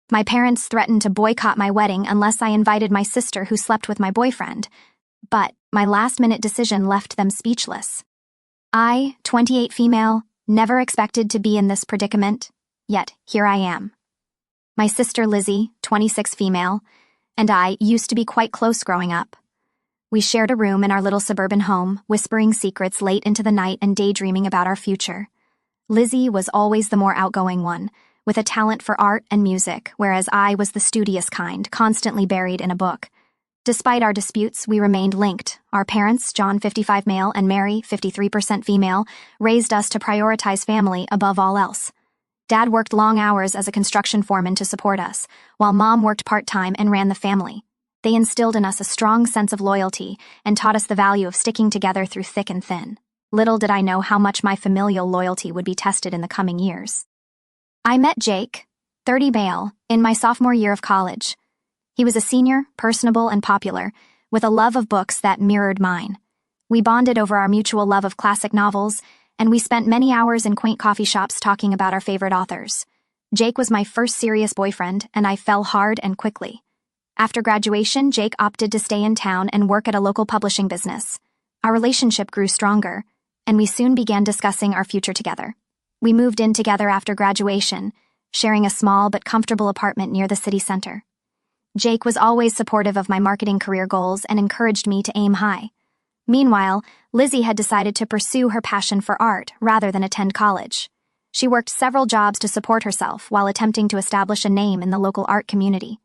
My parents threatened to boycott my wedding unless I invited my sister who slept with my boyfriend. But my last-minute decision left them speechless. I, 28 female, never expected to be in this predicament, yet here I am. My sister Lizzie, 26 female, and I used to be quite close growing up. We shared a room in our little suburban home, whispering secrets late into the night and daydreaming about our future. Lizzie was always the more outgoing one, with a talent for art and music, whereas I was the studious kind, constantly buried in a book. Despite our disputes, we remained linked. Our parents, John 55 male and Mary 53% female, raised us to prioritize family above all else. Dad worked long hours as a construction foreman to support us, while Mom worked part-time and ran the family. They instilled in us a strong sense of loyalty and taught us the value of sticking together through thick and thin. Little did I know how much my familial loyalty would be tested in the coming years. I met Jake, 30 male, in my sophomore year of college. He was a senior, personable, and popular, with a love of books that mirrored mine. We bonded over our mutual love of classic novels, and we spent many hours in quaint coffee shops talking about our favorite authors. Jake was my first serious boyfriend, and I fell hard and quickly. After graduation, Jake opted to stay in town and work at a local publishing business. Our relationship grew stronger, and we soon began discussing our future together. We moved in together after graduation, sharing a small but comfortable apartment near the city center. Jake was always supportive of my marketing career goals and encouraged me to aim high. Meanwhile, Lizzie had decided to pursue her passion for art rather than attend college. She worked several jobs to support herself while attempting to establish a name in the local art community.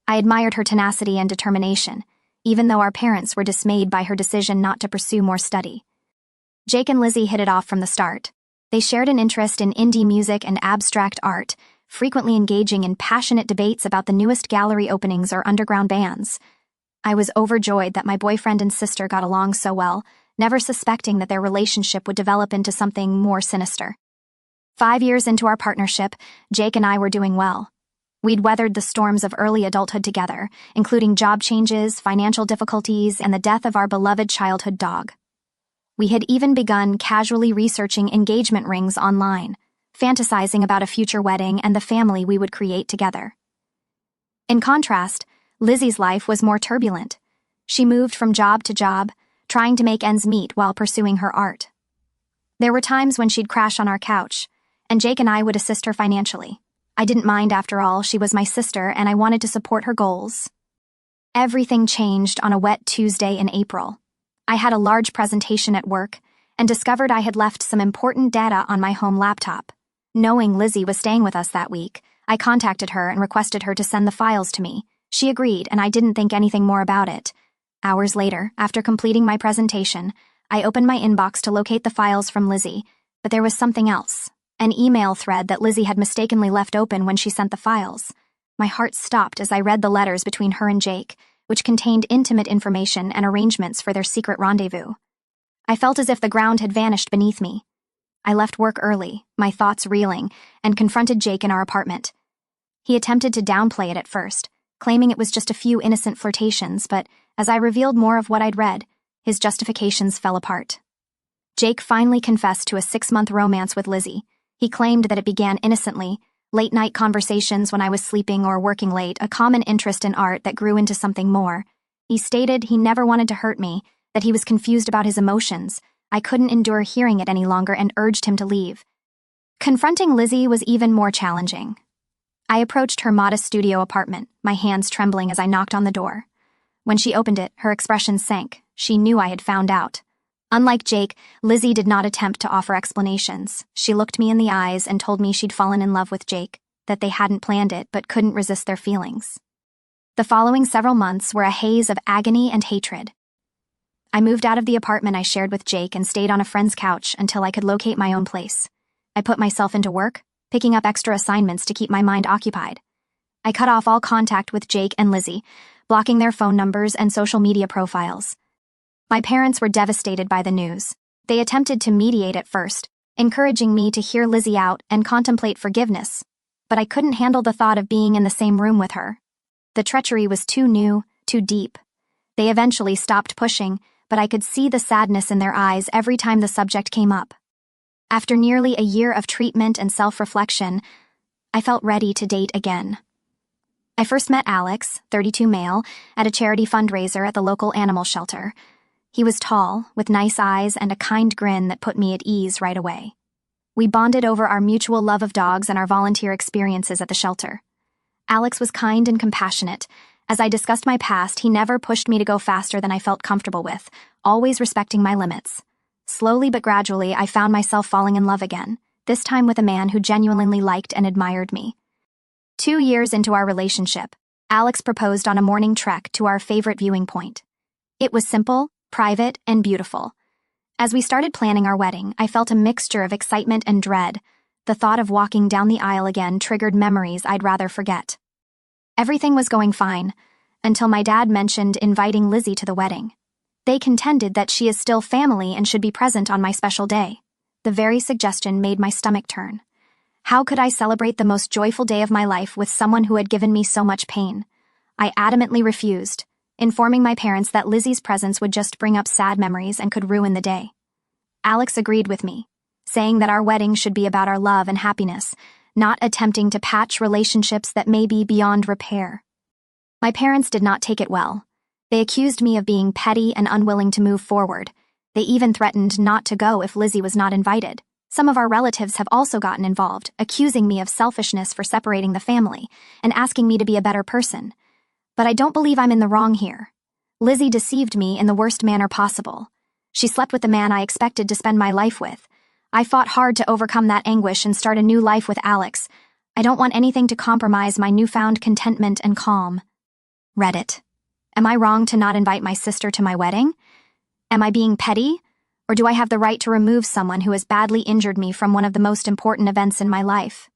I admired her tenacity and determination, even though our parents were dismayed by her decision not to pursue more study. Jake and Lizzie hit it off from the start. They shared an interest in indie music and abstract art, frequently engaging in passionate debates about the newest gallery openings or underground bands. I was overjoyed that my boyfriend and sister got along so well, never suspecting that their relationship would develop into something more sinister. 5 years into our partnership, Jake and I were doing well. We'd weathered the storms of early adulthood together, including job changes, financial difficulties, and the death of our beloved childhood dog. We had even begun casually researching engagement rings online, fantasizing about a future wedding and the family we would create together. In contrast, Lizzie's life was more turbulent. She moved from job to job, trying to make ends meet while pursuing her art. There were times when she'd crash on our couch, and Jake and I would assist her financially. I didn't mind after all, she was my sister and I wanted to support her goals. Everything changed on a wet Tuesday in April. I had a large presentation at work and discovered I had left some important data on my home laptop. Knowing Lizzie was staying with us that week, I contacted her and requested her to send the files to me. She agreed, and I didn't think anything more about it. Hours later, after completing my presentation, I opened my inbox to locate the files from Lizzie, but there was something else. An email thread that Lizzie had mistakenly left open when she sent the files. My heart stopped as I read the letters between her and Jake, which contained intimate information and arrangements for their secret rendezvous. I felt as if the ground had vanished beneath me. I left work early, my thoughts reeling, and confronted Jake in our apartment. He attempted to downplay it at first, claiming it was just a few innocent flirtations, but as I revealed more of what I'd read, his justifications fell apart. Jake finally confessed to a 6-month romance with Lizzie. He claimed that it began innocently, late-night conversations when I was sleeping or working late, a common interest in art that grew into something more. He stated he never wanted to hurt me, that he was confused about his emotions. I couldn't endure hearing it any longer and urged him to leave. Confronting Lizzie was even more challenging. I approached her modest studio apartment, my hands trembling as I knocked on the door. When she opened it, her expression sank. She knew I had found out. Unlike Jake, Lizzie did not attempt to offer explanations. She looked me in the eyes and told me she'd fallen in love with Jake, that they hadn't planned it but couldn't resist their feelings. The following several months were a haze of agony and hatred. I moved out of the apartment I shared with Jake and stayed on a friend's couch until I could locate my own place. I put myself into work, picking up extra assignments to keep my mind occupied. I cut off all contact with Jake and Lizzie, blocking their phone numbers and social media profiles. My parents were devastated by the news. They attempted to mediate at first, encouraging me to hear Lizzie out and contemplate forgiveness, but I couldn't handle the thought of being in the same room with her. The treachery was too new, too deep. They eventually stopped pushing, but I could see the sadness in their eyes every time the subject came up. After nearly a year of treatment and self-reflection, I felt ready to date again. I first met Alex, 32 male, at a charity fundraiser at the local animal shelter. He was tall, with nice eyes and a kind grin that put me at ease right away. We bonded over our mutual love of dogs and our volunteer experiences at the shelter. Alex was kind and compassionate. As I discussed my past, he never pushed me to go faster than I felt comfortable with, always respecting my limits. Slowly but gradually, I found myself falling in love again, this time with a man who genuinely liked and admired me. 2 years into our relationship, Alex proposed on a morning trek to our favorite viewing point. It was simple, private, and beautiful. As we started planning our wedding, I felt a mixture of excitement and dread. The thought of walking down the aisle again triggered memories I'd rather forget. Everything was going fine, until my dad mentioned inviting Lizzie to the wedding. They contended that she is still family and should be present on my special day. The very suggestion made my stomach turn. How could I celebrate the most joyful day of my life with someone who had given me so much pain? I adamantly refused, informing my parents that Lizzie's presence would just bring up sad memories and could ruin the day. Alex agreed with me, saying that our wedding should be about our love and happiness, not attempting to patch relationships that may be beyond repair. My parents did not take it well. They accused me of being petty and unwilling to move forward. They even threatened not to go if Lizzie was not invited. Some of our relatives have also gotten involved, accusing me of selfishness for separating the family and asking me to be a better person. But I don't believe I'm in the wrong here. Lizzie deceived me in the worst manner possible. She slept with the man I expected to spend my life with. I fought hard to overcome that anguish and start a new life with Alex. I don't want anything to compromise my newfound contentment and calm. Reddit. Am I wrong to not invite my sister to my wedding? Am I being petty? Or do I have the right to remove someone who has badly injured me from one of the most important events in my life?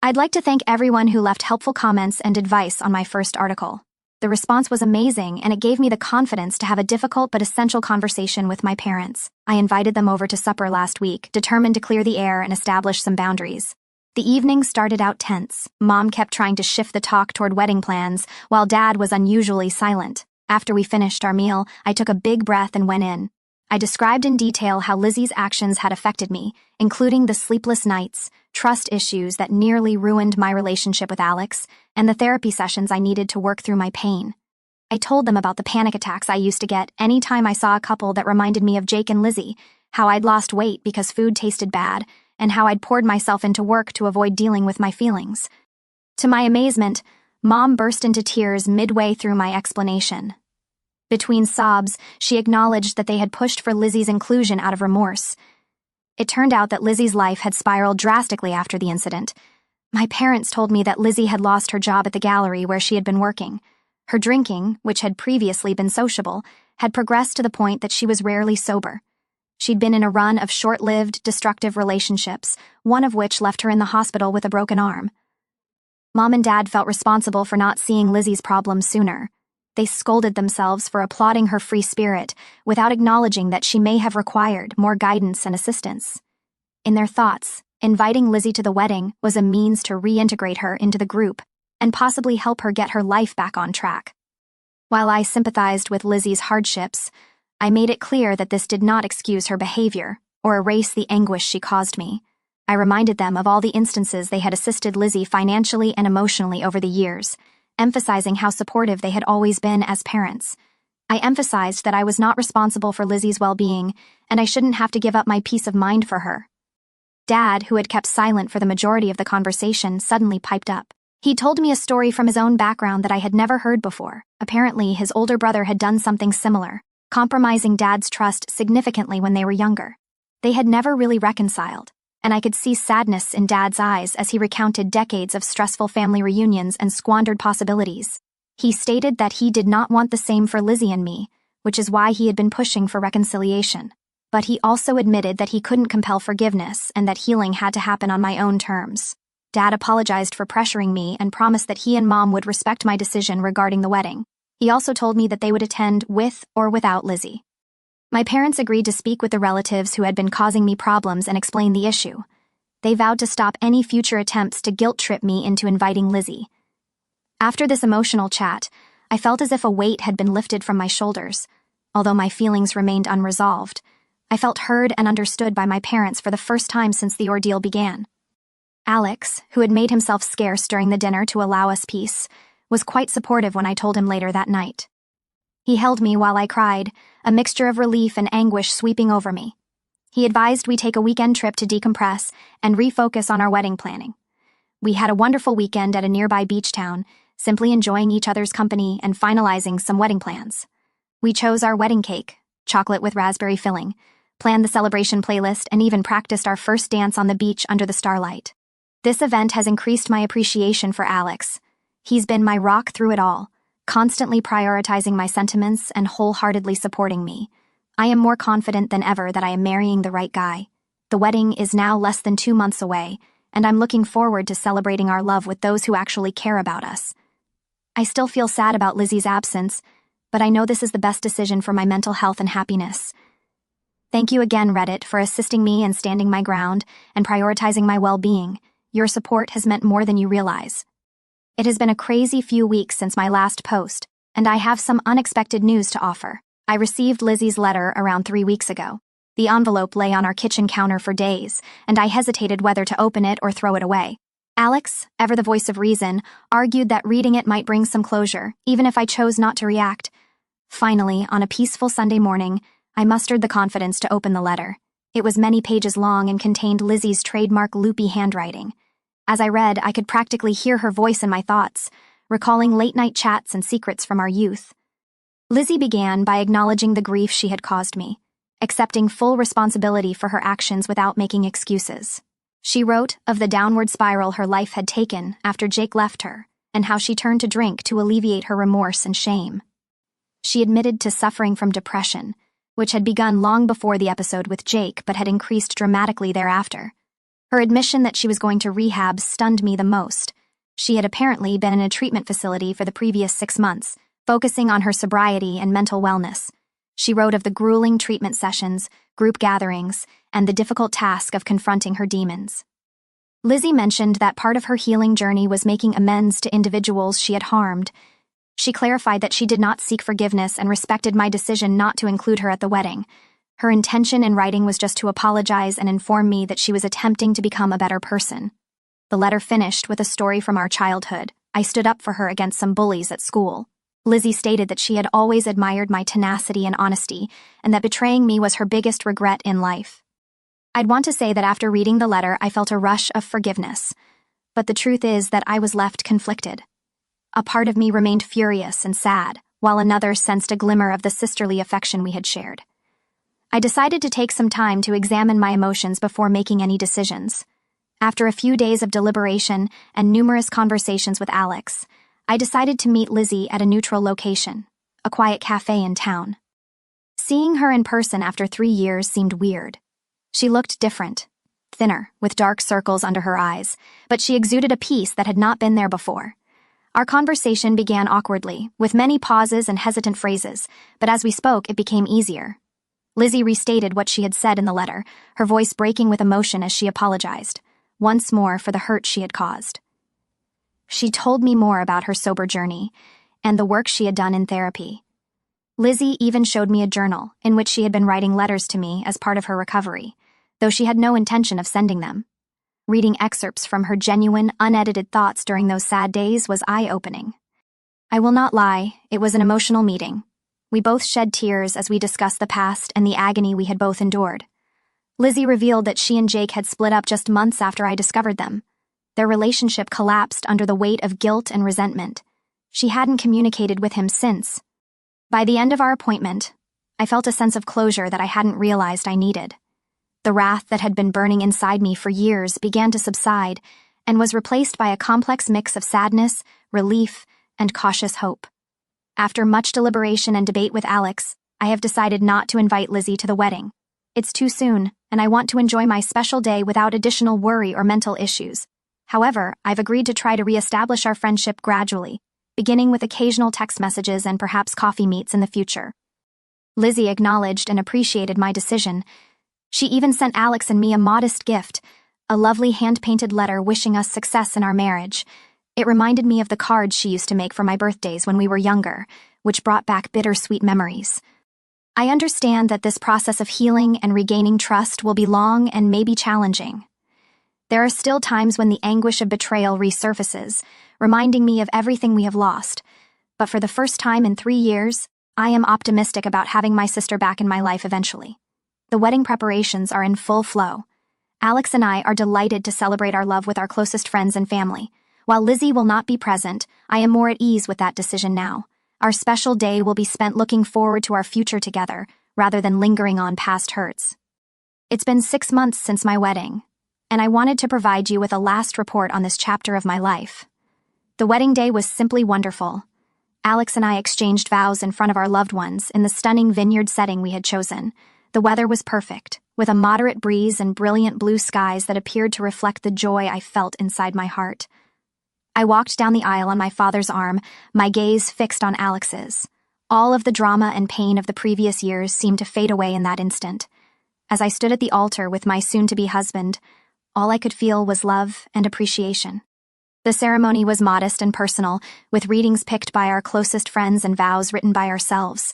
I'd like to thank everyone who left helpful comments and advice on my first article. The response was amazing, and it gave me the confidence to have a difficult but essential conversation with my parents. I invited them over to supper last week, determined to clear the air and establish some boundaries. The evening started out tense. Mom kept trying to shift the talk toward wedding plans, while Dad was unusually silent. After we finished our meal, I took a big breath and went in. I described in detail how Lizzie's actions had affected me, including the sleepless nights, trust issues that nearly ruined my relationship with Alex, and the therapy sessions I needed to work through my pain. I told them about the panic attacks I used to get any time I saw a couple that reminded me of Jake and Lizzie, how I'd lost weight because food tasted bad, and how I'd poured myself into work to avoid dealing with my feelings. To my amazement, Mom burst into tears midway through my explanation. Between sobs, she acknowledged that they had pushed for Lizzie's inclusion out of remorse. It turned out that Lizzie's life had spiraled drastically after the incident. My parents told me that Lizzie had lost her job at the gallery where she had been working. Her drinking, which had previously been sociable, had progressed to the point that she was rarely sober. She'd been in a run of short-lived, destructive relationships, one of which left her in the hospital with a broken arm. Mom and Dad felt responsible for not seeing Lizzie's problems sooner. They scolded themselves for applauding her free spirit without acknowledging that she may have required more guidance and assistance. In their thoughts, inviting Lizzie to the wedding was a means to reintegrate her into the group and possibly help her get her life back on track. While I sympathized with Lizzie's hardships, I made it clear that this did not excuse her behavior or erase the anguish she caused me. I reminded them of all the instances they had assisted Lizzie financially and emotionally over the years, emphasizing how supportive they had always been as parents. I emphasized that I was not responsible for Lizzie's well-being, and I shouldn't have to give up my peace of mind for her. Dad, who had kept silent for the majority of the conversation, suddenly piped up. He told me a story from his own background that I had never heard before. Apparently, his older brother had done something similar, compromising Dad's trust significantly when they were younger. They had never really reconciled, and I could see sadness in Dad's eyes as he recounted decades of stressful family reunions and squandered possibilities. He stated that he did not want the same for Lizzie and me, which is why he had been pushing for reconciliation. But he also admitted that he couldn't compel forgiveness and that healing had to happen on my own terms. Dad apologized for pressuring me and promised that he and Mom would respect my decision regarding the wedding. He also told me that they would attend with or without Lizzie. My parents agreed to speak with the relatives who had been causing me problems and explain the issue. They vowed to stop any future attempts to guilt-trip me into inviting Lizzie. After this emotional chat, I felt as if a weight had been lifted from my shoulders. Although my feelings remained unresolved, I felt heard and understood by my parents for the first time since the ordeal began. Alex, who had made himself scarce during the dinner to allow us peace, was quite supportive when I told him later that night. He held me while I cried, a mixture of relief and anguish sweeping over me. He advised we take a weekend trip to decompress and refocus on our wedding planning. We had a wonderful weekend at a nearby beach town, simply enjoying each other's company and finalizing some wedding plans. We chose our wedding cake, chocolate with raspberry filling, planned the celebration playlist, and even practiced our first dance on the beach under the starlight. This event has increased my appreciation for Alex. He's been my rock through it all, constantly prioritizing my sentiments and wholeheartedly supporting me. I am more confident than ever that I am marrying the right guy. The wedding is now less than 2 months away, and I'm looking forward to celebrating our love with those who actually care about us. I still feel sad about Lizzie's absence, but I know this is the best decision for my mental health and happiness. Thank you again, Reddit, for assisting me and standing my ground and prioritizing my well-being. Your support has meant more than you realize. It has been a crazy few weeks since my last post, and I have some unexpected news to offer. I received Lizzie's letter around 3 weeks ago. The envelope lay on our kitchen counter for days, and I hesitated whether to open it or throw it away. Alex, ever the voice of reason, argued that reading it might bring some closure, even if I chose not to react. Finally, on a peaceful Sunday morning, I mustered the confidence to open the letter. It was many pages long and contained Lizzie's trademark loopy handwriting. As I read, I could practically hear her voice in my thoughts, recalling late-night chats and secrets from our youth. Lizzie began by acknowledging the grief she had caused me, accepting full responsibility for her actions without making excuses. She wrote of the downward spiral her life had taken after Jake left her, and how she turned to drink to alleviate her remorse and shame. She admitted to suffering from depression, which had begun long before the episode with Jake but had increased dramatically thereafter. Her admission that she was going to rehab stunned me the most. She had apparently been in a treatment facility for the previous 6 months, focusing on her sobriety and mental wellness. She wrote of the grueling treatment sessions, group gatherings, and the difficult task of confronting her demons. Lizzie mentioned that part of her healing journey was making amends to individuals she had harmed. She clarified that she did not seek forgiveness and respected my decision not to include her at the wedding. Her intention in writing was just to apologize and inform me that she was attempting to become a better person. The letter finished with a story from our childhood. I stood up for her against some bullies at school. Lizzie stated that she had always admired my tenacity and honesty, and that betraying me was her biggest regret in life. I'd want to say that after reading the letter, I felt a rush of forgiveness. But the truth is that I was left conflicted. A part of me remained furious and sad, while another sensed a glimmer of the sisterly affection we had shared. I decided to take some time to examine my emotions before making any decisions. After a few days of deliberation and numerous conversations with Alex, I decided to meet Lizzie at a neutral location, a quiet cafe in town. Seeing her in person after 3 years seemed weird. She looked different, thinner, with dark circles under her eyes, but she exuded a peace that had not been there before. Our conversation began awkwardly, with many pauses and hesitant phrases, but as we spoke, it became easier. Lizzie restated what she had said in the letter, her voice breaking with emotion as she apologized, once more for the hurt she had caused. She told me more about her sober journey and the work she had done in therapy. Lizzie even showed me a journal in which she had been writing letters to me as part of her recovery, though she had no intention of sending them. Reading excerpts from her genuine, unedited thoughts during those sad days was eye-opening. I will not lie, it was an emotional meeting. We both shed tears as we discussed the past and the agony we had both endured. Lizzie revealed that she and Jake had split up just months after I discovered them. Their relationship collapsed under the weight of guilt and resentment. She hadn't communicated with him since. By the end of our appointment, I felt a sense of closure that I hadn't realized I needed. The wrath that had been burning inside me for years began to subside and was replaced by a complex mix of sadness, relief, and cautious hope. After much deliberation and debate with Alex, I have decided not to invite Lizzie to the wedding. It's too soon, and I want to enjoy my special day without additional worry or mental issues. However, I've agreed to try to reestablish our friendship gradually, beginning with occasional text messages and perhaps coffee meets in the future. Lizzie acknowledged and appreciated my decision. She even sent Alex and me a modest gift, a lovely hand-painted letter wishing us success in our marriage. It reminded me of the cards she used to make for my birthdays when we were younger, which brought back bittersweet memories. I understand that this process of healing and regaining trust will be long and maybe challenging. There are still times when the anguish of betrayal resurfaces, reminding me of everything we have lost. But for the first time in 3 years, I am optimistic about having my sister back in my life eventually. The wedding preparations are in full flow. Alex and I are delighted to celebrate our love with our closest friends and family. While Lizzie will not be present, I am more at ease with that decision now. Our special day will be spent looking forward to our future together, rather than lingering on past hurts. It's been 6 months since my wedding, and I wanted to provide you with a last report on this chapter of my life. The wedding day was simply wonderful. Alex and I exchanged vows in front of our loved ones in the stunning vineyard setting we had chosen. The weather was perfect, with a moderate breeze and brilliant blue skies that appeared to reflect the joy I felt inside my heart. I walked down the aisle on my father's arm, my gaze fixed on Alex's. All of the drama and pain of the previous years seemed to fade away in that instant. As I stood at the altar with my soon-to-be husband, all I could feel was love and appreciation. The ceremony was modest and personal, with readings picked by our closest friends and vows written by ourselves.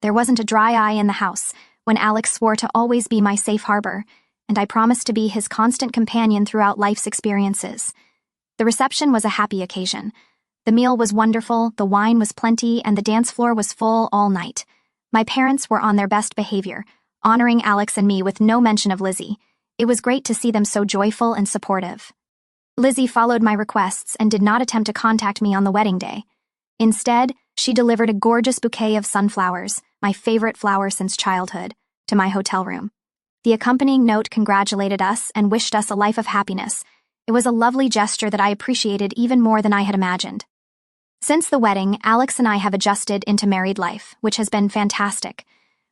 There wasn't a dry eye in the house when Alex swore to always be my safe harbor, and I promised to be his constant companion throughout life's experiences. The reception was a happy occasion. The meal was wonderful, the wine was plenty, and the dance floor was full all night. My parents were on their best behavior, honoring Alex and me with no mention of Lizzie. It was great to see them so joyful and supportive. Lizzie followed my requests and did not attempt to contact me on the wedding day. Instead, she delivered a gorgeous bouquet of sunflowers, my favorite flower since childhood, to my hotel room. The accompanying note congratulated us and wished us a life of happiness. It was a lovely gesture that I appreciated even more than I had imagined. Since the wedding, Alex and I have adjusted into married life, which has been fantastic.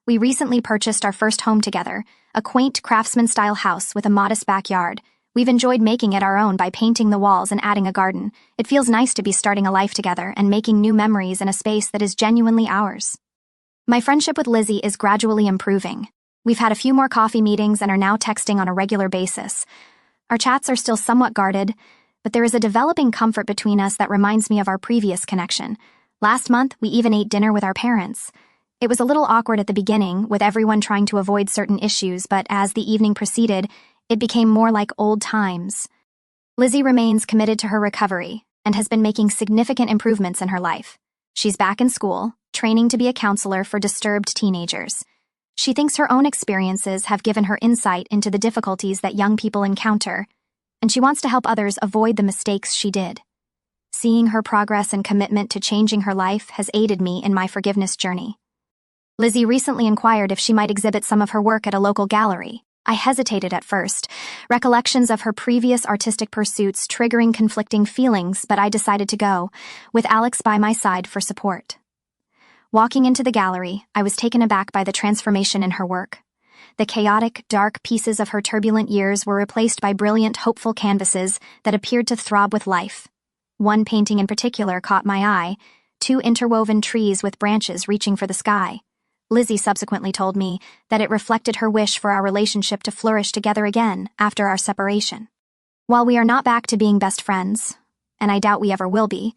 We recently purchased our first home together, a quaint craftsman-style house with a modest backyard. We've enjoyed making it our own by painting the walls and adding a garden. It feels nice to be starting a life together and making new memories in a space that is genuinely ours. My friendship with Lizzie is gradually improving. We've had a few more coffee meetings and are now texting on a regular basis. Our chats are still somewhat guarded, but there is a developing comfort between us that reminds me of our previous connection. Last month, we even ate dinner with our parents. It was a little awkward at the beginning, with everyone trying to avoid certain issues, but as the evening proceeded, it became more like old times. Lizzie remains committed to her recovery and has been making significant improvements in her life. She's back in school, training to be a counselor for disturbed teenagers. She thinks her own experiences have given her insight into the difficulties that young people encounter, and she wants to help others avoid the mistakes she did. Seeing her progress and commitment to changing her life has aided me in my forgiveness journey. Lizzie recently inquired if she might exhibit some of her work at a local gallery. I hesitated at first, recollections of her previous artistic pursuits triggering conflicting feelings, but I decided to go, with Alex by my side for support. Walking into the gallery, I was taken aback by the transformation in her work. The chaotic, dark pieces of her turbulent years were replaced by brilliant, hopeful canvases that appeared to throb with life. One painting in particular caught my eye, 2 interwoven trees with branches reaching for the sky. Lizzie subsequently told me that it reflected her wish for our relationship to flourish together again after our separation. While we are not back to being best friends, and I doubt we ever will be,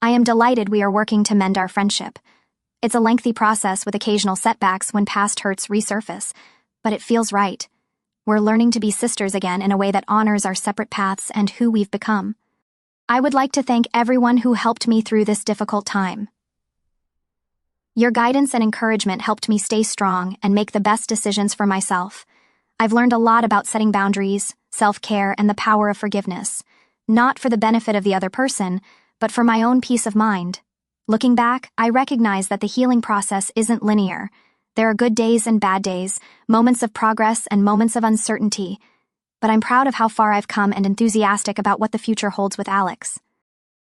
I am delighted we are working to mend our friendship. It's a lengthy process with occasional setbacks when past hurts resurface, but it feels right. We're learning to be sisters again in a way that honors our separate paths and who we've become. I would like to thank everyone who helped me through this difficult time. Your guidance and encouragement helped me stay strong and make the best decisions for myself. I've learned a lot about setting boundaries, self-care, and the power of forgiveness, not for the benefit of the other person, but for my own peace of mind. Looking back, I recognize that the healing process isn't linear. There are good days and bad days, moments of progress and moments of uncertainty, but I'm proud of how far I've come and enthusiastic about what the future holds with Alex.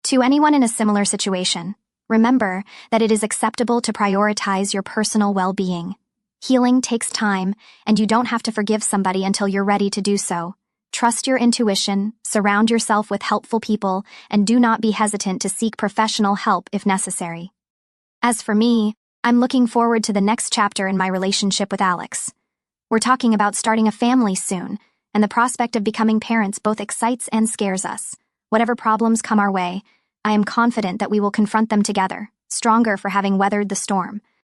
To anyone in a similar situation, remember that it is acceptable to prioritize your personal well-being. Healing takes time, and you don't have to forgive somebody until you're ready to do so. Trust your intuition, surround yourself with helpful people, and do not be hesitant to seek professional help if necessary. As for me, I'm looking forward to the next chapter in my relationship with Alex. We're talking about starting a family soon, and the prospect of becoming parents both excites and scares us. Whatever problems come our way, I am confident that we will confront them together, stronger for having weathered the storm.